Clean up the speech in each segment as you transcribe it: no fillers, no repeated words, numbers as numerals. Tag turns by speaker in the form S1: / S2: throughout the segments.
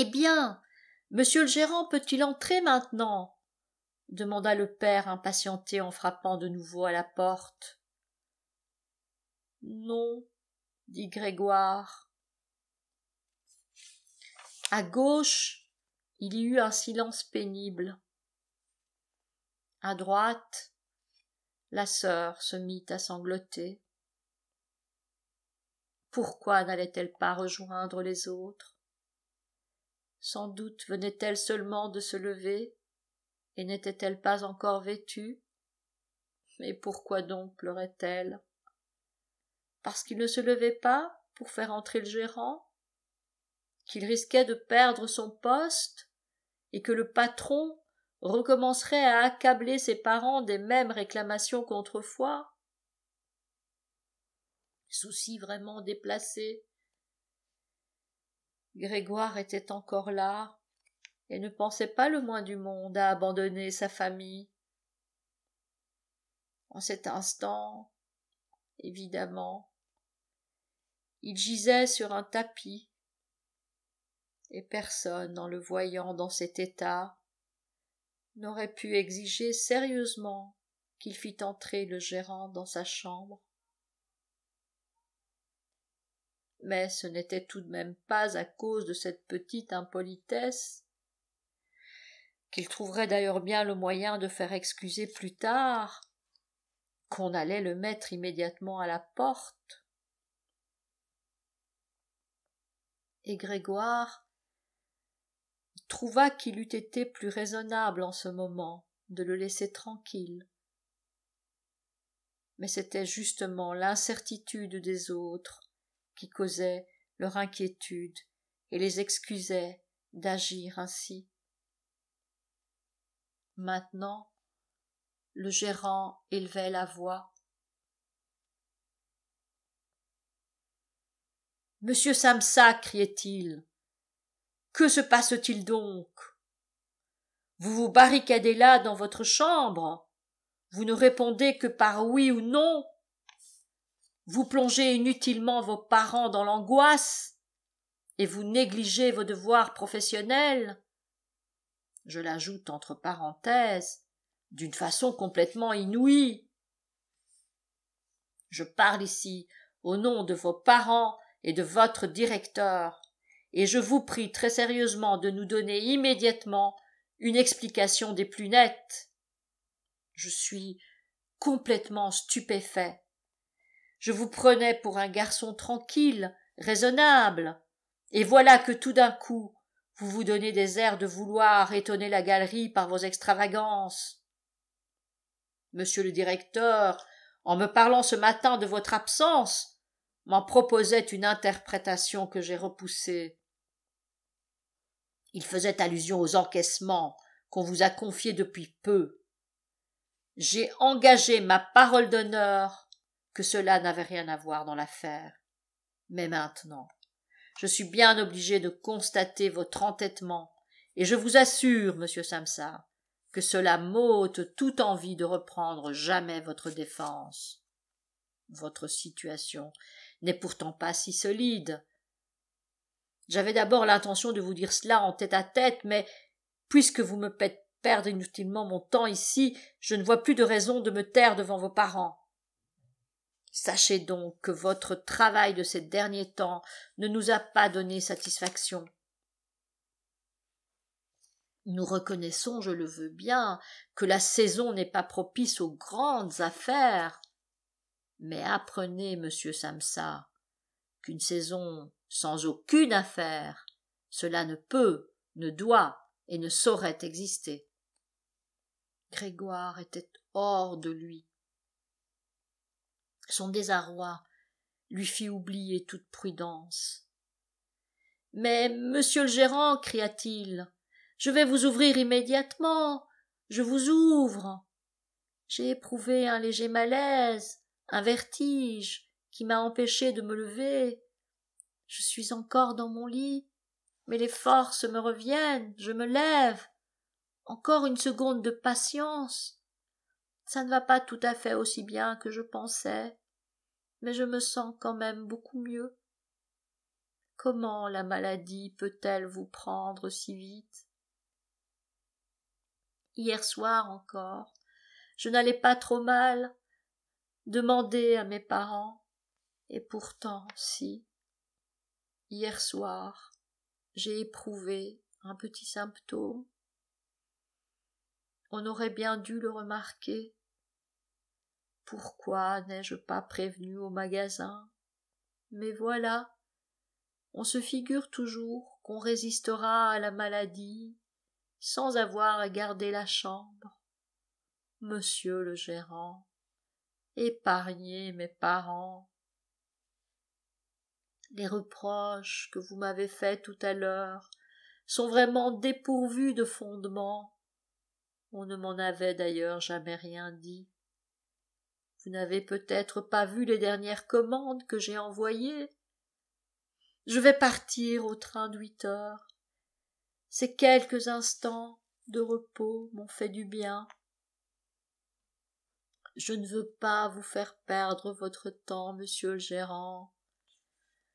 S1: Eh bien, monsieur le gérant peut-il entrer maintenant? Demanda le père impatienté en frappant de nouveau à la porte. Non, dit Grégoire. À gauche, il y eut un silence pénible. À droite, la sœur se mit à sangloter. Pourquoi n'allait-elle pas rejoindre les autres? Sans doute venait-elle seulement de se lever, et n'était-elle pas encore vêtue? Mais pourquoi donc pleurait-elle? Parce qu'il ne se levait pas pour faire entrer le gérant? Qu'il risquait de perdre son poste, et que le patron recommencerait à accabler ses parents des mêmes réclamations qu'autrefois? Souci vraiment déplacé. Grégoire était encore là, et ne pensait pas le moins du monde à abandonner sa famille. En cet instant, évidemment, il gisait sur un tapis, et personne, en le voyant dans cet état, n'aurait pu exiger sérieusement qu'il fît entrer le gérant dans sa chambre. Mais ce n'était tout de même pas à cause de cette petite impolitesse, qu'il trouverait d'ailleurs bien le moyen de faire excuser plus tard, qu'on allait le mettre immédiatement à la porte. Et Grégoire trouva qu'il eût été plus raisonnable en ce moment de le laisser tranquille. Mais c'était justement l'incertitude des autres qui causait leur inquiétude et les excusait d'agir ainsi. Maintenant, le gérant élevait la voix. « Monsieur Samsa, criait-il, que se passe-t-il donc? Vous vous barricadez là dans votre chambre, vous ne répondez que par oui ou non, vous plongez inutilement vos parents dans l'angoisse, et vous négligez vos devoirs professionnels. Je l'ajoute entre parenthèses, d'une façon complètement inouïe. Je parle ici au nom de vos parents et de votre directeur, et je vous prie très sérieusement de nous donner immédiatement une explication des plus nettes. Je suis complètement stupéfait. Je vous prenais pour un garçon tranquille, raisonnable, et voilà que tout d'un coup, vous vous donnez des airs de vouloir étonner la galerie par vos extravagances. Monsieur le directeur, en me parlant ce matin de votre absence, m'en proposait une interprétation que j'ai repoussée. Il faisait allusion aux encaissements qu'on vous a confiés depuis peu. J'ai engagé ma parole d'honneur que cela n'avait rien à voir dans l'affaire. Mais maintenant, je suis bien obligé de constater votre entêtement, et je vous assure, monsieur Samsa, que cela m'ôte toute envie de reprendre jamais votre défense. Votre situation n'est pourtant pas si solide. J'avais d'abord l'intention de vous dire cela en tête-à-tête, mais puisque vous me faites perdre inutilement mon temps ici, je ne vois plus de raison de me taire devant vos parents. Sachez donc que votre travail de ces derniers temps ne nous a pas donné satisfaction. Nous reconnaissons, je le veux bien, que la saison n'est pas propice aux grandes affaires. Mais apprenez, monsieur Samsa, qu'une saison sans aucune affaire, cela ne peut, ne doit et ne saurait exister. Grégoire était hors de lui. Son désarroi lui fit oublier toute prudence. « Mais, monsieur le gérant, cria-t-il, je vais vous ouvrir immédiatement. Je vous ouvre. J'ai éprouvé un léger malaise, un vertige, qui m'a empêché de me lever. Je suis encore dans mon lit, mais les forces me reviennent, je me lève. Encore une seconde de patience. Ça ne va pas tout à fait aussi bien que je pensais, mais je me sens quand même beaucoup mieux. Comment la maladie peut-elle vous prendre si vite? Hier soir encore, je n'allais pas trop mal. Demandez à mes parents. Et pourtant, si, hier soir, j'ai éprouvé un petit symptôme. On aurait bien dû le remarquer. Pourquoi n'ai-je pas prévenu au magasin? Mais voilà, on se figure toujours qu'on résistera à la maladie sans avoir à garder la chambre. Monsieur le gérant, épargnez mes parents. Les reproches que vous m'avez faits tout à l'heure sont vraiment dépourvus de fondement. On ne m'en avait d'ailleurs jamais rien dit. Vous n'avez peut-être pas vu les dernières commandes que j'ai envoyées. Je vais partir au train de 8 heures. Ces quelques instants de repos m'ont fait du bien. Je ne veux pas vous faire perdre votre temps, monsieur le gérant.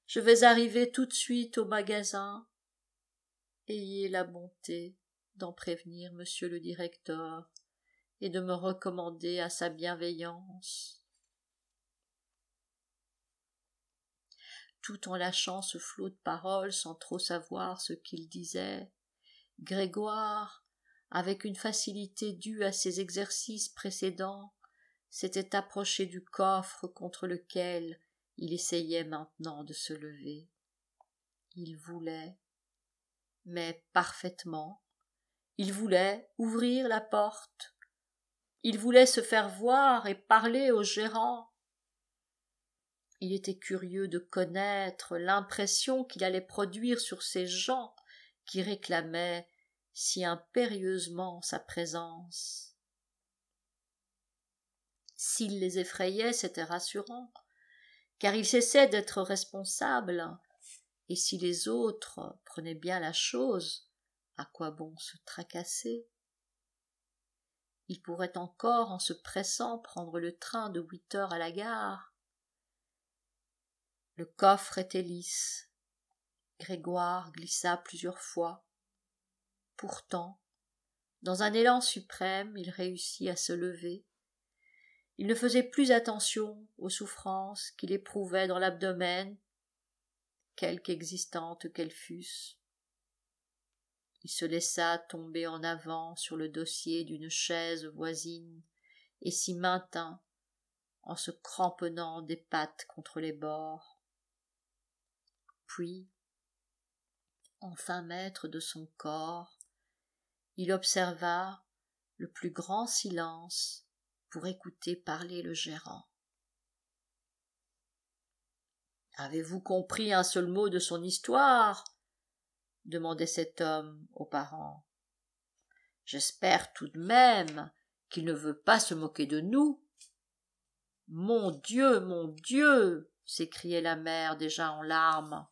S1: Je vais arriver tout de suite au magasin. Ayez la bonté d'en prévenir monsieur le directeur et de me recommander à sa bienveillance. Tout en lâchant ce flot de paroles sans trop savoir ce qu'il disait, Grégoire, avec une facilité due à ses exercices précédents, s'était approché du coffre contre lequel il essayait maintenant de se lever. Il voulait, mais parfaitement, il voulait ouvrir la porte. Il voulait se faire voir et parler au gérant. Il était curieux de connaître l'impression qu'il allait produire sur ces gens qui réclamaient si impérieusement sa présence. S'il les effrayait, c'était rassurant, car il cessait d'être responsable, et si les autres prenaient bien la chose, à quoi bon se tracasser? Il pourrait encore, en se pressant, prendre le train de 8 heures à la gare. Le coffre était lisse. Grégoire glissa plusieurs fois. Pourtant, dans un élan suprême, il réussit à se lever. Il ne faisait plus attention aux souffrances qu'il éprouvait dans l'abdomen, quelque existantes qu'elles fussent. Il se laissa tomber en avant sur le dossier d'une chaise voisine et s'y maintint en se cramponnant des pattes contre les bords. Puis, enfin maître de son corps, il observa le plus grand silence pour écouter parler le gérant. « Avez-vous compris un seul mot de son histoire ?» demandait cet homme aux parents. « J'espère tout de même qu'il ne veut pas se moquer de nous. »« Mon Dieu !» s'écriait la mère déjà en larmes.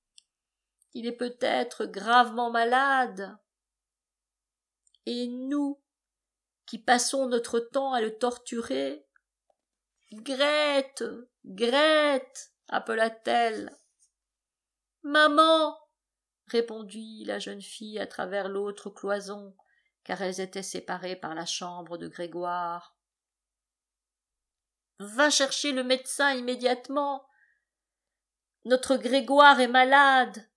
S1: « Il est peut-être gravement malade. Et nous, qui passons notre temps à le torturer. Grethe, Grethe, appela-t-elle. Maman, répondit la jeune fille à travers l'autre cloison, car elles étaient séparées par la chambre de Grégoire. Va chercher le médecin immédiatement. Notre Grégoire est malade.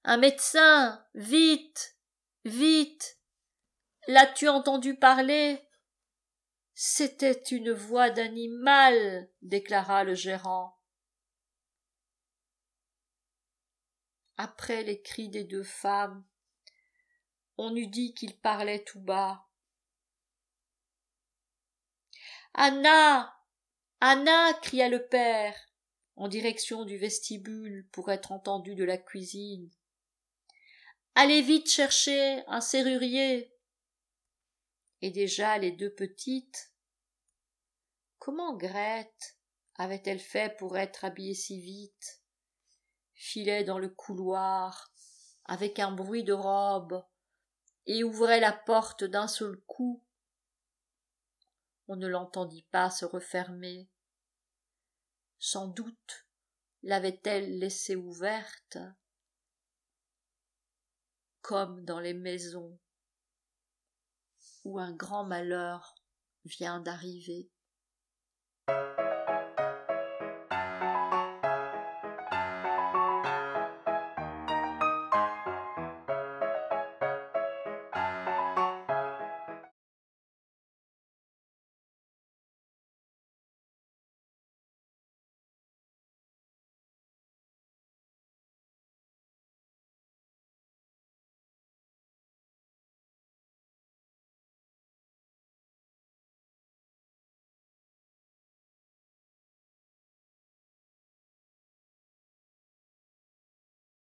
S1: Un médecin, vite, vite. L'as-tu entendu parler? C'était une voix d'animal, déclara le gérant. Après les cris des deux femmes, on eût dit qu'il parlait tout bas. Anna! Anna! Cria le père, en direction du vestibule pour être entendu de la cuisine. Allez vite chercher un serrurier. Et déjà les deux petites. Comment Grethe avait-elle fait pour être habillée si vite? Filait dans le couloir avec un bruit de robe et ouvrait la porte d'un seul coup. On ne l'entendit pas se refermer. Sans doute l'avait-elle laissée ouverte, comme dans les maisons où un grand malheur vient d'arriver.